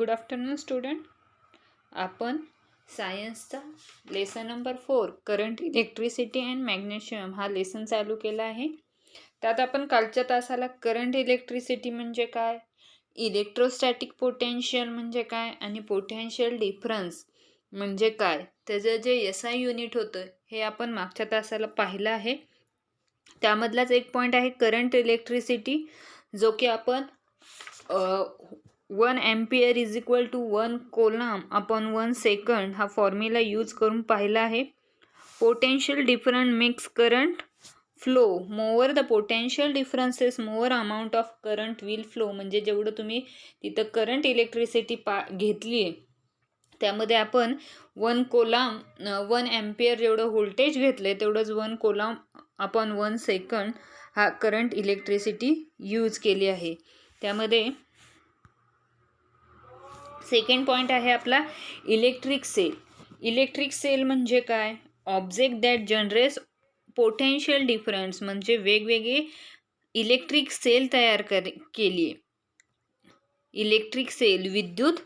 Good afternoon student. आपण सायन्सचा lesson number 4 current electricity and magnesium हा लेसन चालू केला आहे. त्यात आपण कालच्या तासाला करंट इलेक्ट्रिसिटी म्हणजे काय, इलेक्ट्रोस्टॅटिक पोटेन्शियल म्हणजे काय आणि पोटेन्शियल डिफरन्स म्हणजे काय, त्याचं जे SI युनिट होतं हे आपण मागच्या तासाला पाहिलं आहे. त्यामधलाच एक पॉईंट आहे करंट इलेक्ट्रिसिटी, जो की आपण 1 ampere is equal to 1 coulomb upon 1 second हा फॉर्म्युला यूज करून पाहिला आहे. Potential different makes current flow, more the potential differences more amount of current will flow. म्हणजे जेवढं तुम्ही तिथं करंट इलेक्ट्रिसिटी घेतली आहे त्यामध्ये आपण 1 कोलॉम 1 एम्पियर जेवढं व्होल्टेज घेतले तेवढंच 1 कोलॉम अपॉन 1 सेकंड हा करंट इलेक्ट्रिसिटी यूज केली आहे. त्यामध्ये सेकंड पॉईंट आहे आपला इलेक्ट्रिक सेल. इलेक्ट्रिक सेल म्हणजे काय, object that generates potential difference, म्हणजे वेगवेगळे इलेक्ट्रिक सेल तयार केली. इलेक्ट्रिक सेल विद्युत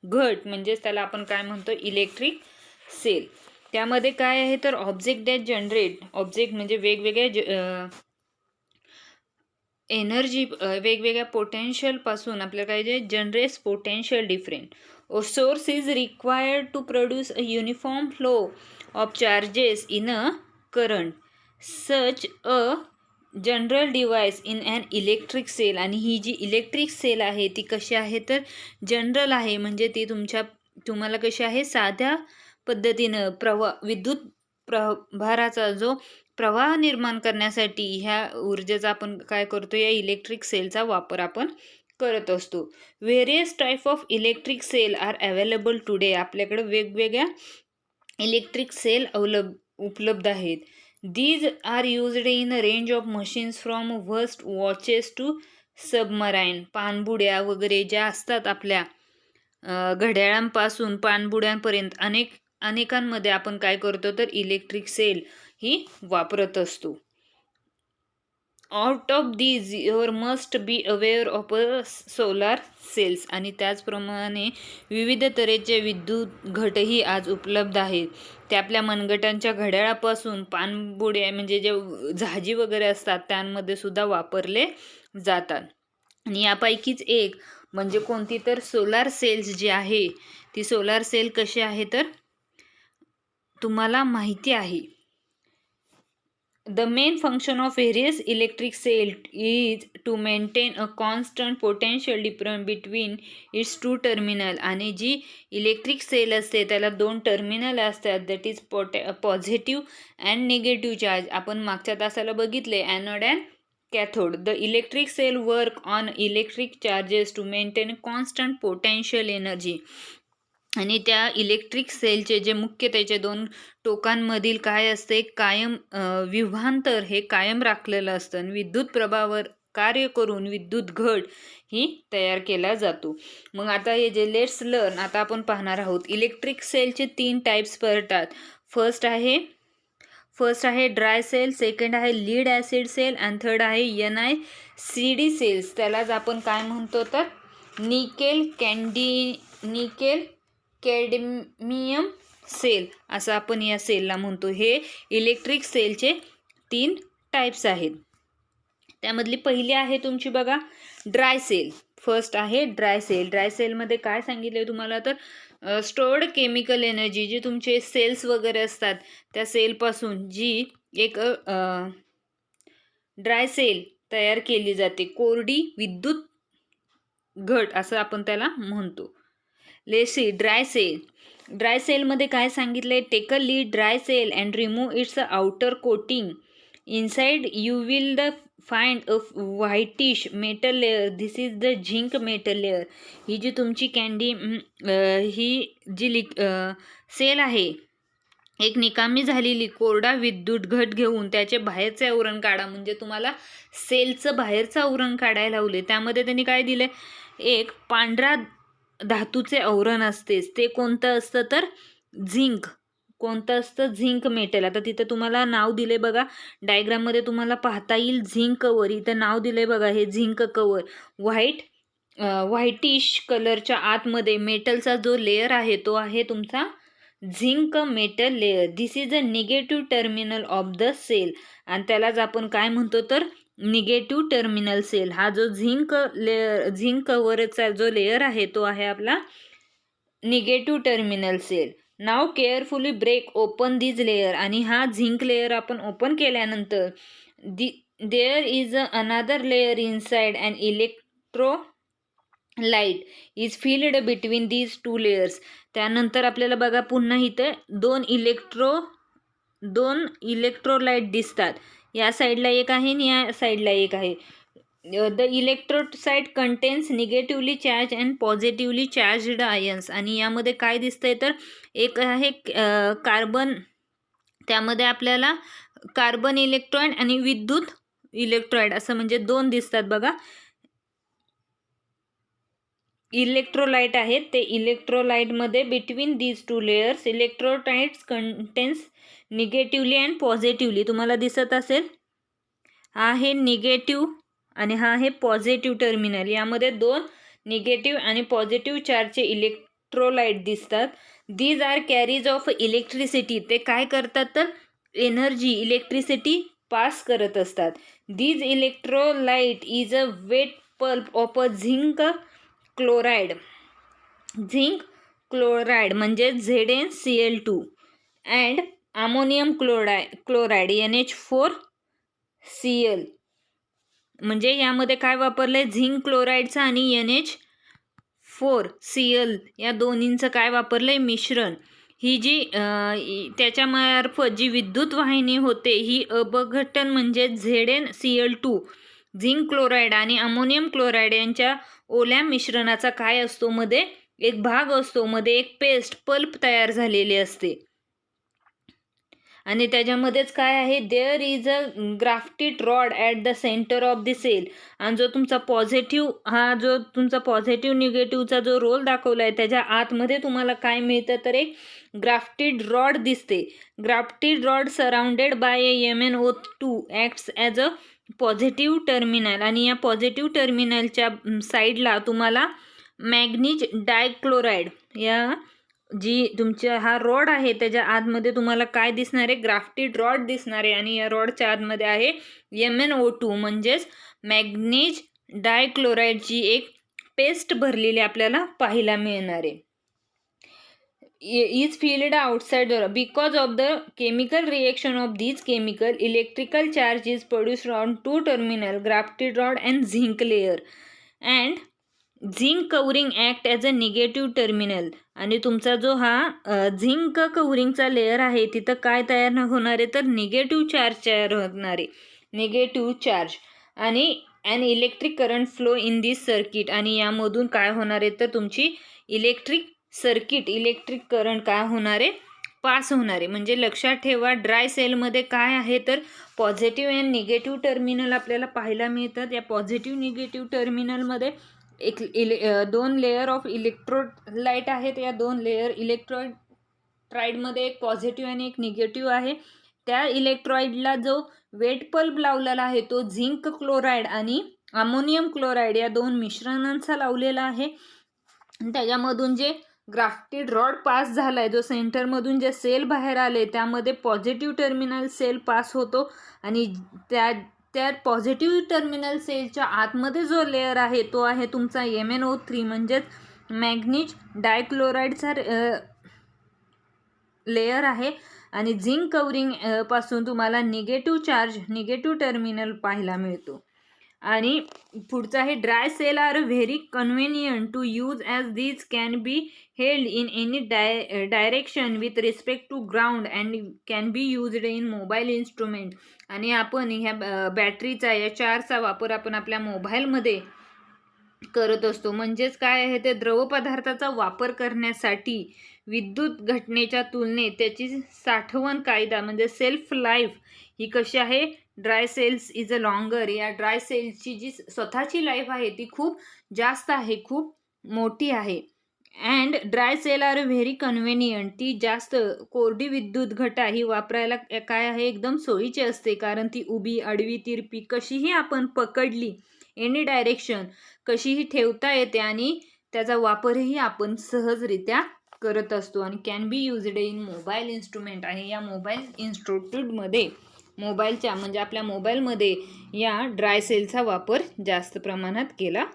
घट म्हणजेच त्याला आपण काय म्हणतो, इलेक्ट्रिक सेल. त्यामध्ये काय आहे तर ऑब्जेक्ट दॅट जनरेट, ऑब्जेक्ट म्हणजे वेगवेगळ्या एनर्जी वेगवेगळ्या पोटेन्शियल पासून आपल्याला काय जे generates potential different. Source is required to produce a uniform flow of charges in a current such a general device in an electric cell. आणि ही जी इलेक्ट्रिक सेल आहे ती कशी आहे तर जनरल आहे, म्हणजे ती तुम्हाला कशी आहे साध्या पद्धतीनं विद्युत प्रभाराचा जो प्रवाह निर्माण करण्यासाठी ह्या ऊर्जेचा आपण काय करतो, या इलेक्ट्रिक सेलचा वापर आपण करत असतो. Various type of electric cell are available today. आपल्याकडे वेगवेगळ्या इलेक्ट्रिक सेल उपलब्ध आहेत. These are used in a range of machines from wrist watches to submarine. पाणबुड्या वगैरे ज्या असतात आपल्या घड्याळांपासून पाणबुड्यांपर्यंत अनेकांमध्ये आपण काय करतो तर इलेक्ट्रिक सेल ही वापरत असतो. Out of these your must be aware of a solar cells. आणि त्याचप्रमाणे विविध तऱ्हेचे विद्युत घटही आज उपलब्ध आहेत. ते आपल्या मनगटांच्या घड्याळापासून पाणबुड्या म्हणजे जे जहाजी वगैरे असतात त्यांमध्ये सुद्धा वापरले जातात. आणि यापैकीच एक म्हणजे कोणती तर सोलार सेल्स जी आहे ती सोलार सेल कशी आहे तर तुम्हाला माहिती आहे. The main function of various electric cell is to maintain a constant potential difference between its two terminal. आणि जी इलेक्ट्रिक सेल असते त्याला 2 टर्मिनल असतात, that is positive and negative charge. आपण मागच्या तासाला बघितले anode and cathode. The electric cell work on electric charges to maintain constant potential energy. आणि त्या इलेक्ट्रिक सेलचे जे मुख्य त्याचे 2 टोकांमधील काय असते, कायम विभवांतर हे कायम राखलेलं असतं आणि विद्युत प्रभावावर कार्य करून विद्युत घट ही तयार केला जातो. मग आता हे जे लेट्स लर्न आता आपण पाहणार आहोत. इलेक्ट्रिक सेलचे 3 टाईप्स पडतात. फर्स्ट आहे ड्राय सेल, सेकंड आहे लीड ॲसिड सेल आणि थर्ड आहे NiCd सेल्स. त्यालाच आपण काय म्हणतो तर निकेल कॅडमियम सेल असं आपण या सेलला म्हणतो. हे इलेक्ट्रिक सेलचे 3 टाईप्स आहेत. त्यामधली पहिली आहे तुमची बघा ड्राय सेल. फर्स्ट आहे ड्राय सेल. ड्राय सेलमध्ये काय सांगितलं आहे तुम्हाला तर स्टोर्ड केमिकल एनर्जी, जी तुमचे सेल्स वगैरे असतात त्या सेलपासून जी एक ड्राय सेल तयार केली जाते, कोरडी विद्युत घट असं आपण त्याला म्हणतो. Lacey dry sale. ड्राय सेलमध्ये काय सांगितलंय, take a lead dry cell and remove its outer coating. Inside you will find a whitish metal layer, this is the zinc metal layer. ही जी तुमची ही जी सेल आहे एक निकामी झालेली कोरडा विद्युत घट घेऊन त्याचे बाहेरचे आवरण काढा. म्हणजे तुम्हाला सेलचं बाहेरचं आवरण काढायला लावले. त्यामध्ये त्यांनी काय दिले, एक पांढरा धातूचे आवरण असतेच, ते कोणतं असतं तर झिंक. कोणतं असतं, झिंक मेटल. आता तिथे तुम्हाला नाव दिले बघा, डायग्राममध्ये तुम्हाला पाहता येईल झिंक कवर. इथं नाव दिले बघा, हे झिंक कवर. व्हाईट व्हाईटिश कलरच्या आतमध्ये मेटलचा जो लेअर आहे तो आहे तुमचा zinc metal layer. This is a negative terminal of the cell. आणि त्यालाच आपण काय म्हणतो तर निगेटिव्ह टर्मिनल सेल. हा जो झिंक कव्हरचा जो लेअर आहे तो आहे आपला negative terminal cell. Now carefully break open this layer. आणि हा झिंक लेअर आपण ओपन केल्यानंतर there is another layer inside and electrolyte is filled between these two layers. त्यानंतर आपल्याला बघा पुन्हा इथे दोन इलेक्ट्रोलाइट दिसतात. या साईडला एक आहे आणि या साईडला एक आहे. The electrocyte contains negatively charge and positively charged ions. आणि यामध्ये काय दिसतंय तर एक आहे कार्बन, त्यामध्ये आपल्याला कार्बन इलेक्ट्रॉइड आणि विद्युत इलेक्ट्रॉइड असं म्हणजे दोन दिसतात बघा. इलेक्ट्रोलाइट आहेत ते इलेक्ट्रोलाइटमध्ये between these two layers electrolytes contains negatively and positively. तुम्हाला दिसत असेल हा आहे निगेटिव्ह आणि हा आहे पॉझिटिव्ह टर्मिनल. यामध्ये दोन निगेटिव्ह आणि पॉझिटिव्ह चार्जचे इलेक्ट्रोलाइट दिसतात. These are carries of electricity. ते काय करतात तर एनर्जी इलेक्ट्रिसिटी पास करत असतात. These electrolyte is a wet pulp of a zinc chloride. Zinc chloride म्हणजे ZnCl2 and ammonium chloride NH4Cl. म्हणजे यामध्ये काय वापरलं आहे झिंक क्लोराइडचं आणि NH4Cl या दोन्हींचं काय वापरलं आहे मिश्रण. ही जी त्याच्यामार्फत जी विद्युत वाहिनी होते ही अपघटन म्हणजे ZnCl2 झिंक क्लोराइड आणि अमोनियम क्लोराइड यांच्या ओल्या मिश्रणाचा काय असतो मध्ये एक भाग असतो, मध्ये एक पेस्ट पल्प तयार झालेली असते. आणि त्याच्यामध्येच काय आहे there is a grafted rod at the centre of the cell. आणि जो तुमचा पॉझिटिव्ह निगेटिव्हचा जो रोल दाखवला आहे त्याच्या आतमध्ये तुम्हाला काय मिळतं तर एक ग्राफ्टेड रॉड दिसते. Grafted rod surrounded by MnO2 acts as a positive terminal. आणि या पॉझिटिव्ह टर्मिनलच्या साईडला तुम्हाला मॅग्नीज डायक्लोराइड या जी तुमच्या हा रॉड आहे त्याच्या आतमध्ये तुम्हाला काय दिसणार आहे ग्राफ्टेड रॉड दिसणार आहे. आणि या रॉडच्या आतमध्ये आहे MnO2 म्हणजेच मॅग्नीज डायक्लोराइडची एक पेस्ट भरलेली आपल्याला पाहायला मिळणार आहे. is filled outside the because of the chemical reaction of these chemical electrical charge is produced on two terminal grafted rod and zinc layer and zinc covering act as a negative terminal. आणि तुमचा जो हा zinc कवरिंगचा layer आहे तिथं काय तयार होणार आहे तर निगेटिव्ह चार्ज तयार होणार आहे. निगेटिव्ह चार्ज आणि an electric current flow in this circuit. आणि यामधून काय होणार आहे तर तुमची इलेक्ट्रिक करंट काय होणार आहे पास होणार आहे. म्हणजे लक्षात ठेवा ड्राय सेलमध्ये काय आहे तर पॉझिटिव्ह अँड निगेटिव्ह टर्मिनल आपल्याला पाहायला मिळतात. या पॉझिटिव्ह निगेटिव्ह टर्मिनलमध्ये दोन लेअर ऑफ इलेक्ट्रोलाइट आहेत. या दोन लेअर इलेक्ट्रोलाइटमध्ये एक पॉझिटिव्ह आणि एक निगेटिव्ह आहे. त्या इलेक्ट्रोलाइटला जो वेट पल्प लावलेला आहे तो झिंक क्लोराइड आणि अमोनियम क्लोराइड या दोन मिश्रणांचा लावलेला आहे. त्याच्यामधून जे ग्राफ्टेड रॉड पास झाला आहे जो सेंटरमधून जे सेल बाहेर आले त्यामध्ये पॉझिटिव्ह टर्मिनल सेल पास होतो. आणि त्या पॉझिटिव्ह टर्मिनल सेलच्या आतमध्ये जो लेअर आहे तो आहे तुमचा MnO3 म्हणजेच मॅग्नीज डायक्लोराइडचा लेअर आहे. आणि झिंक कवरिंग पासून तुम्हाला निगेटिव्ह टर्मिनल पाहायला मिळतो. आणि पुढचा आहे dry cell are very convenient to use as these can be held in any direction with respect to ground and can be used in mobile instrument. आणि आपण ह्या बॅटरीचा या चार्जचा वापर आपण आपल्या मोबाईलमध्ये करत असतो. म्हणजेच काय आहे ते द्रवपदार्थाचा वापर करण्यासाठी विद्युत घटनेच्या तुलनेत त्याची साठवण कायदा म्हणजे सेल्फ लाईफ ही कशी आहे dry cells is a longer. या ड्राय सेल्सची जी स्वतःची लाईफ आहे ती खूप जास्त आहे, खूप मोठी आहे. And dry cell are very convenient. ती जास्त कोरडी विद्युत घटा ही वापरायला काय आहे एकदम सोयीची असते कारण ती उभी आडवी तिरपी कशीही आपण पकडली एनी डायरेक्शन कशीही ठेवता येते आणि त्याचा वापरही आपण सहजरित्या करत असतो आणि can be used in mobile instrument. आणि या मोबाईल इन्स्ट्रुमेंटमध्ये मोबाईलच्या म्हणजे आपल्या मोबाईलमध्ये या ड्राय सेलचा वापर जास्त प्रमाणात केला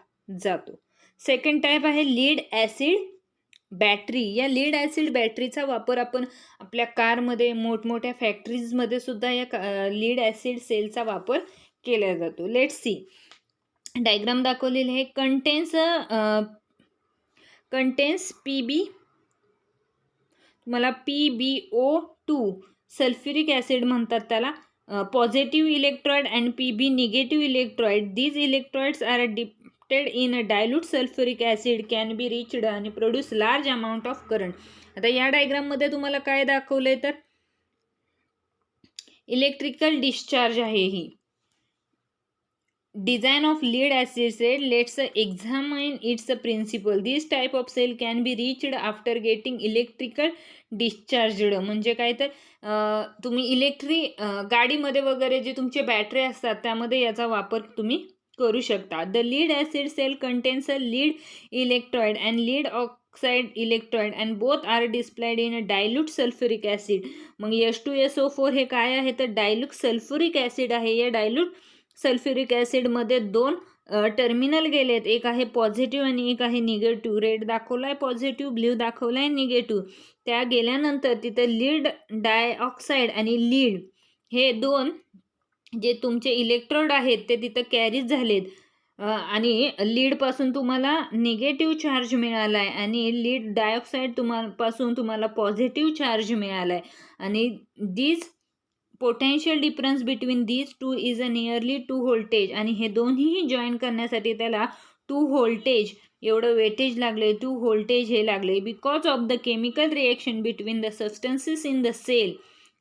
जातो. सेकंड टाईप आहे लीड ॲसिड बॅटरी. या लीड ॲसिड बॅटरीचा वापर आपण आपल्या कारमध्ये, मोठमोठ्या फॅक्टरीजमध्ये सुद्धा या लीड ॲसिड सेलचा वापर केला जातो. लेट्स सी, डायग्राम दाखवलेले आहे. कंटेन्स PB, मला PbO2 सल्फ्युरिक ॲसिड म्हणतात त्याला. Positive electrode and PB negative electrode. These electrodes are dipped in a dilute sulphuric acid can be reached आणि produce large amount of current. आता या डायग्राममध्ये तुम्हाला काय दाखवलंय तर इलेक्ट्रिकल डिस्चार्ज आहे ही. Design of lead acid cell. Let's examine its principle. This type of cell can be reached after getting electrical discharged. म्हणजे काय तर तुम्ही गाडीमध्ये वगैरे जे तुमचे बॅटरी असतात त्यामध्ये याचा वापर तुम्ही करू शकता. The lead acid cell contains a lead electrode and lead oxide electrode and both are displayed in a dilute sulfuric acid. मग H2SO4 हे काय आहे तर डायल्यूट सल्फ्युरिक ॲसिड आहे. या डायल्यूट सल्फ्युरिक ॲसिडमध्ये दोन टर्मिनल गेलेत, एक आहे पॉझिटिव्ह आणि एक आहे निगेटिव्ह. रेड दाखवला आहे पॉझिटिव्ह, ब्ल्यू दाखवला आहे निगेटिव्ह. त्या गेल्यानंतर तिथं लीड डायऑक्साईड आणि लीड हे दोन जे तुमचे इलेक्ट्रोड आहेत ते तिथं कॅरीज झालेत आणि लीडपासून तुम्हाला निगेटिव्ह चार्ज मिळाला आहे आणि लीड डायऑक्साईड पासून तुम्हाला पॉझिटिव्ह चार्ज मिळाला आहे. आणि these potential difference between these two is a nearly 2 voltage. आणि हे दोन्हीही जॉईन करण्यासाठी त्याला 2 व्होल्टेज एवढं वेटेज लागले, 2 व्होल्टेज हे लागले. Because of the chemical reaction between the substances in the cell,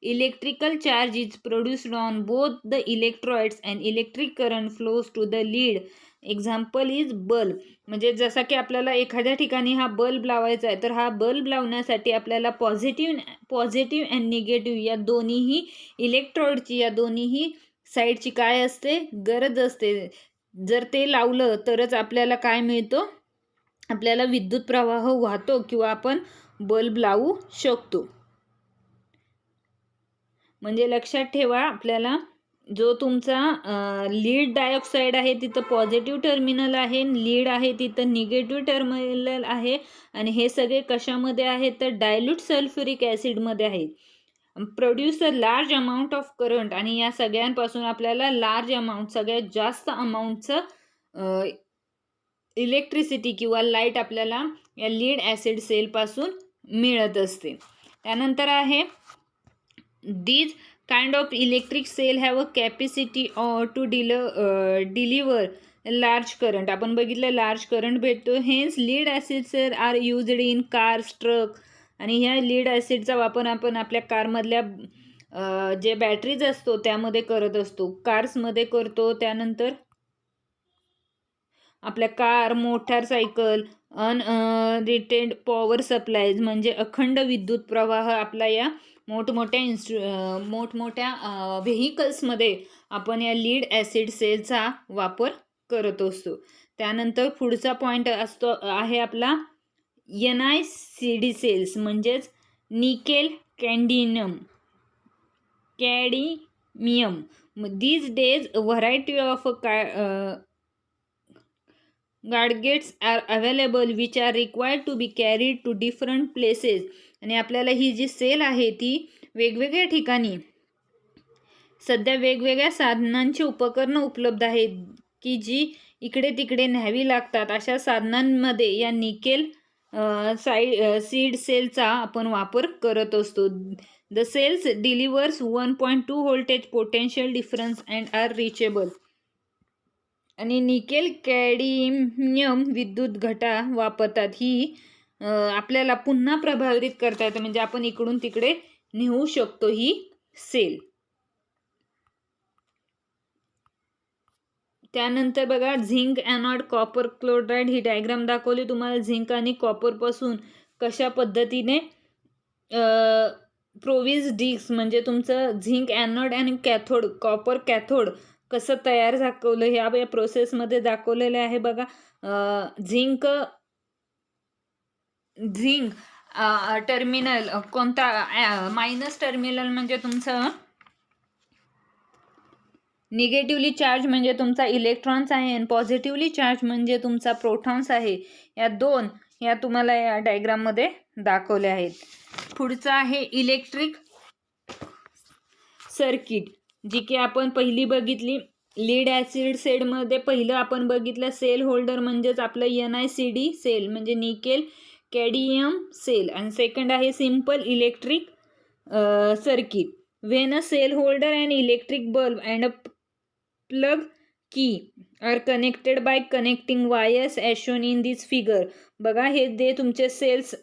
electrical charge is produced on both the electrodes and electric current flows to the lead. Example is bulb. म्हणजे जसा की आपल्याला एखाद्या ठिकाणी हा बल्ब लावायचा आहे तर हा बल्ब लावण्यासाठी आपल्याला पॉझिटिव्ह अँड निगेटिव्ह या दोन्हीही इलेक्ट्रोडची, या दोन्हीही साईडची काय असते गरज असते. जर ते लावलं तरच आपल्याला काय मिळतो, आपल्याला विद्युत प्रवाह वाहतो किंवा आपण बल्ब लावू शकतो. म्हणजे लक्षात ठेवा, आपल्याला जो तुमचा लीड डायऑक्साईड आहे तिथं पॉझिटिव्ह टर्मिनल आहे, लीड आहे तिथं निगेटिव्ह टर्मिनल आहे आणि हे सगळे कशामध्ये आहेत तर डायल्यूट सल्फ्युरिक ॲसिडमध्ये आहेत. Produce a large amount of current. आणि या सगळ्यांपासून आपल्याला लार्ज अमाऊंट, सगळ्यात जास्त अमाऊंटचं इलेक्ट्रिसिटी किंवा लाईट आपल्याला या लीड ॲसिड सेलपासून मिळत असते. त्यानंतर आहे these kind of electric cell have a capacity to deliver large current. आपण बघितलं लार्ज करंट भेटतो. Hence lead acid cell are used in cars, truck. आणि ह्या लीड ॲसिडचा वापर आपण आपल्या कारमधल्या जे बॅटरीज असतो त्यामध्ये करत असतो, कार्समध्ये करतो. त्यानंतर आपल्या कार, मोटारसायकल, अनरिटेड पॉवर सप्लायज म्हणजे अखंड विद्युत प्रवाह आपला या मोठमोठ्या व्हेकल्समध्ये आपण या लीड ॲसिड सेलचा वापर करत असतो. त्यानंतर पुढचा पॉईंट आहे आपला NiCd सेल्स म्हणजेच nickel cadmium. These days variety of gadgets are available which are required to be carried to different places. आणि आपल्याला ही जी सेल आहे ती वेगवेगळ्या ठिकाणी सध्या वेगवेगळ्या साधनांची उपकरणं उपलब्ध आहेत की जी इकडे तिकडे न्यावी लागतात. अशा साधनांमध्ये या निकेल सीड सेलचा आपण वापर करत असतो. The cells delivers 1.2 voltage potential difference and are reachable. आणि निकेल कॅडमियम विद्युत घटा वापरतात. ही आपल्याला पुन्हा प्रभावित करता येतं, म्हणजे आपण इकडून तिकडे नेऊ शकतो ही सेल. त्यानंतर बघा झिंक ॲनॉड कॉपर क्लोराईड. ही डायग्राम दाखवली तुम्हाला. झिंक आणि कॉपरपासून कशा पद्धतीने प्रोव्हिज डिस्क म्हणजे तुमचं झिंक ॲनॉड आणि कॅथोड, कॉपर कॅथोड कसं तयार दाखवलं या प्रोसेसमध्ये दाखवलेलं आहे बघा. झिंक झिंक टर्मिनल कोणता, मायनस टर्मिनल म्हणजे तुमचं निगेटिव्हली चार्ज म्हणजे तुमचा इलेक्ट्रॉन्स आहे आणि पॉझिटिव्हली चार्ज म्हणजे तुमचा प्रोटॉन्स आहे. या तुम्हाला या डायग्राममध्ये दाखवल्या आहेत. पुढचं आहे इलेक्ट्रिक सर्किट, जी की आपण पहिली बघितली. लीड ॲसिड सेलमध्ये पहिलं आपण बघितलं सेल होल्डर म्हणजेच आपलं NiCd सेल म्हणजे निकेल कॅडमियम सेल, आणि सेकंड आहे simple electric circuit. When a cell holder and electric bulb and a plug key are connected by connecting wires as shown in this figure. बघा हे जे तुमचे cells,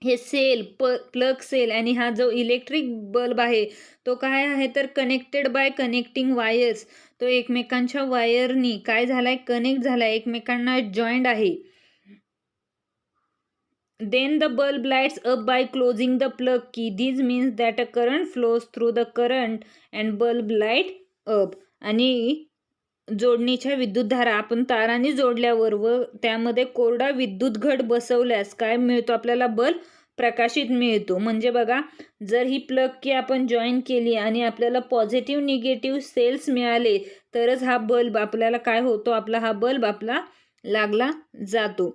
हे sale plug sale आणि हा जो इलेक्ट्रिक बल्ब आहे तो काय आहे तर कनेक्टेड बाय कनेक्टिंग वायर्स. तो एकमेकांच्या वायरनी काय झालाय, कनेक्ट झालाय, एकमेकांना जॉईंट आहे. Then the bulb lights up by closing the plug key. This means that a current flows through the current and bulb light up. आणि जोडणीच्या विद्युतधारा आपण तारांनी जोडल्यावर व त्यामध्ये कोरडा विद्युत घट बसवल्यास काय मिळतो आपल्याला, बल्ब प्रकाशित मिळतो. म्हणजे बघा, जर ही प्लग की आपण जॉईन केली आणि आपल्याला पॉझिटिव्ह निगेटिव्ह सेल्स मिळाले तरच हा बल्ब आपल्याला काय होतो, आपला हा बल्ब आपला लागला जातो.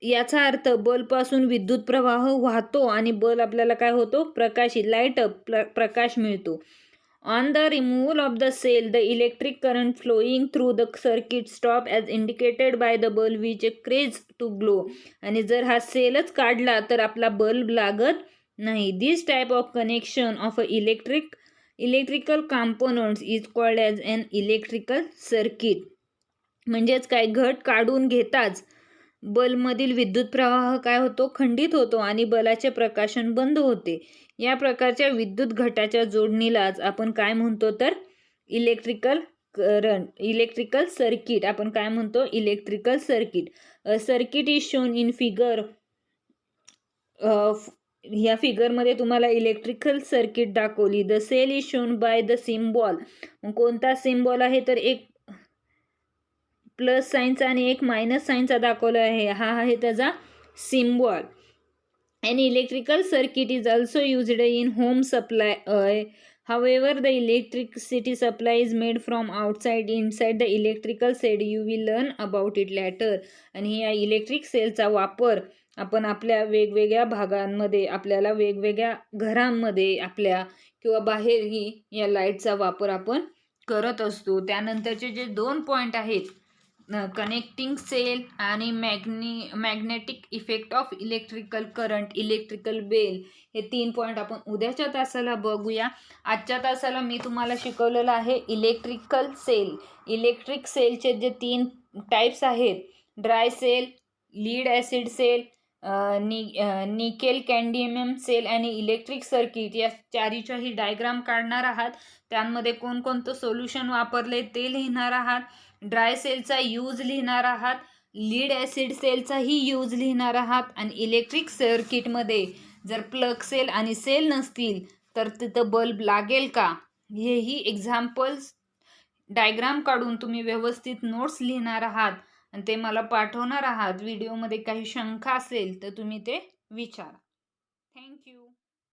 याचा अर्थ बल्बपासून विद्युत प्रवाह वाहतो आणि बल्ब आपल्याला काय होतो, प्रकाशित, लाईट अप, प्रकाश मिळतो. On the removal of the cell, the electric current flowing through the circuit stop as indicated by the bulb which ceases to glow. आणि जर हा सेलच काढला तर आपला बल्ब लागत नाही. This type of connection of a electrical components is called as an electrical circuit. म्हणजेच काय, घट काढून घेताच बल्बमधील विद्युत प्रवाह काय होतो, खंडित होतो आणि बल्बाचे प्रकाशन बंद होते. या प्रकारच्या विद्युत घटाच्या जोडणीलाच आपण काय म्हणतो तर इलेक्ट्रिकल सर्किट. आपण काय म्हणतो, electrical circuit. Circuit is shown in figure. ह्या फिगरमध्ये तुम्हाला इलेक्ट्रिकल सर्किट दाखवली. The cell is shown by the symbol. कोणता सिम्बॉल आहे तर एक प्लस साईनचा आणि एक मायनस साईनचा दाखवला आहे, हा आहे त्याचा symbol. An electrical circuit is also used in home supply. However, the electricity supply is made from outside inside the electrical cell. You will learn about it later. आणि या इलेक्ट्रिक सेलचा वापर आपण आपल्या वेगवेगळ्या भागांमध्ये, आपल्याला वेगवेगळ्या घरांमध्ये आपल्या किंवा बाहेरही या लाईटचा वापर आपण करत असतो. त्यानंतरचे जे 2 पॉईंट आहेत, कनेक्टिंग सेल आणि magnetic effect of electrical current, electrical bell, हे 3 पॉईंट आपण उद्याच्या तासाला बघूया. आजच्या तासाला मी तुम्हाला शिकवलेलं आहे इलेक्ट्रिकल सेल. इलेक्ट्रिक सेलचे जे 3 टाईप्स आहेत, dry cell, lead acid cell, nickel cadmium cell आणि इलेक्ट्रिक सर्किट, या चारीच्याही डायग्राम काढणार आहात. त्यांमध्ये कोणकोणतं सोल्युशन वापरले ते लिहिणार आहात. ड्राय सेलचा यूज लिहिणार आहात, लीड ॲसिड सेलचाही यूज लिहिणार आहात. आणि इलेक्ट्रिक सर्किटमध्ये जर प्लग सेल आणि सेल नसतील तर तिथं बल्ब लागेल का, हेही एक्झाम्पल्स डायग्राम काढून तुम्ही व्यवस्थित नोट्स लिहिणार आहात आणि ते मला पाठवणार आहात. व्हिडिओमध्ये काही शंका असेल तर तुम्ही ते विचारा. थँक्यू.